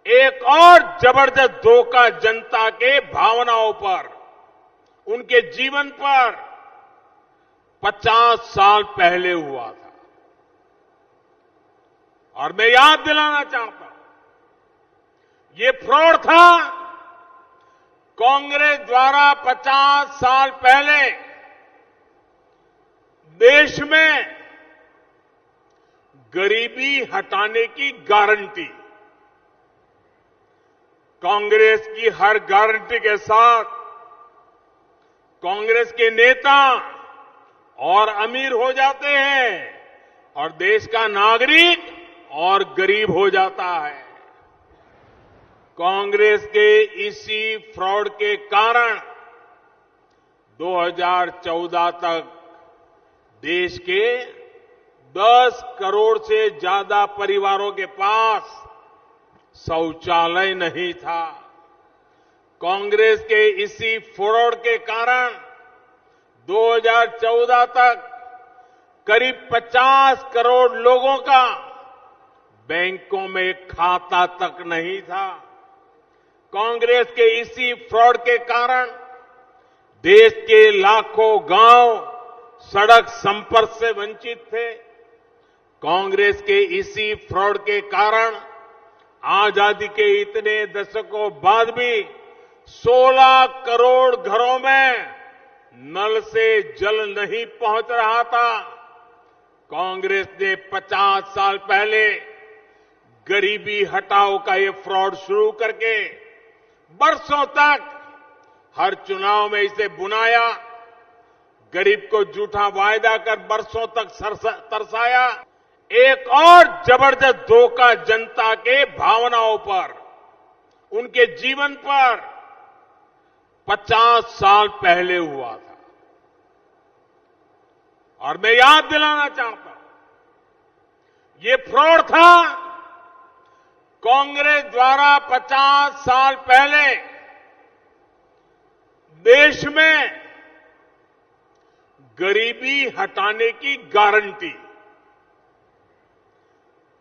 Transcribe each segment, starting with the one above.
एक और जबरदस्त धोखा जनता के भावनाओं पर, उनके जीवन पर 50 साल पहले हुआ था। और मैं याद दिलाना चाहता हूं, ये फ्रॉड था। कांग्रेस द्वारा 50 साल पहले देश में गरीबी हटाने की गारंटी, कांग्रेस की हर गारंटी के साथ कांग्रेस के नेता और अमीर हो जाते हैं और देश का नागरिक और गरीब हो जाता है। कांग्रेस के इसी फ्रॉड के कारण 2014 तक देश के 10 करोड़ से ज्यादा परिवारों के पास शौचालय नहीं था। कांग्रेस के इसी फ्रॉड के कारण 2014 तक करीब 50 करोड़ लोगों का बैंकों में खाता तक नहीं था। कांग्रेस के इसी फ्रॉड के कारण देश के लाखों गांव सड़क संपर्क से वंचित थे। कांग्रेस के इसी फ्रॉड के कारण आजादी के इतने दशकों बाद भी 16 करोड़ घरों में नल से जल नहीं पहुंच रहा था। कांग्रेस ने 50 साल पहले गरीबी हटाओ का ये फ्रॉड शुरू करके बरसों तक हर चुनाव में इसे बुनाया, गरीब को झूठा वायदा कर बरसों तक तरसाया। एक और जबरदस्त धोखा जनता के भावनाओं पर, उनके जीवन पर 50 साल पहले हुआ था। और मैं याद दिलाना चाहता हूं, ये फ्रॉड था। कांग्रेस द्वारा 50 साल पहले देश में गरीबी हटाने की गारंटी,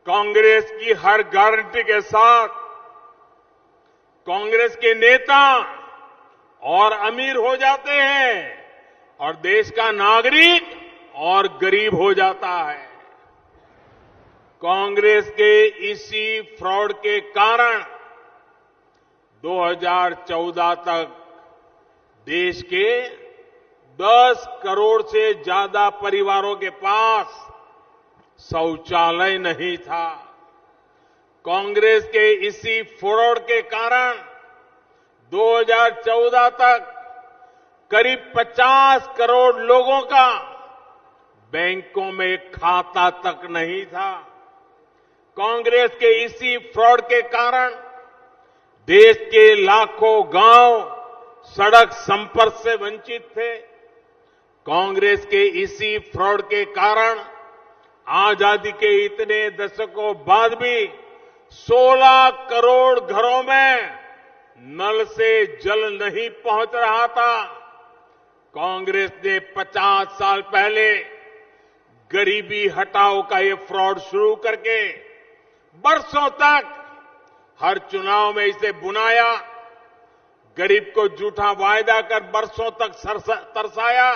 कांग्रेस की हर गारंटी के साथ कांग्रेस के नेता और अमीर हो जाते हैं और देश का नागरिक और गरीब हो जाता है। कांग्रेस के इसी फ्रॉड के कारण 2014 तक देश के 10 करोड़ से ज्यादा परिवारों के पास शौचालय नहीं था। कांग्रेस के इसी फ्रॉड के कारण 2014 तक करीब 50 करोड़ लोगों का बैंकों में खाता तक नहीं था। कांग्रेस के इसी फ्रॉड के कारण देश के लाखों गांव सड़क संपर्क से वंचित थे। कांग्रेस के इसी फ्रॉड के कारण आजादी के इतने दशकों बाद भी 16 करोड़ घरों में नल से जल नहीं पहुंच रहा था। कांग्रेस ने 50 साल पहले गरीबी हटाओ का ये फ्रॉड शुरू करके बरसों तक हर चुनाव में इसे बुनाया, गरीब को झूठा वायदा कर बरसों तक तरसाया।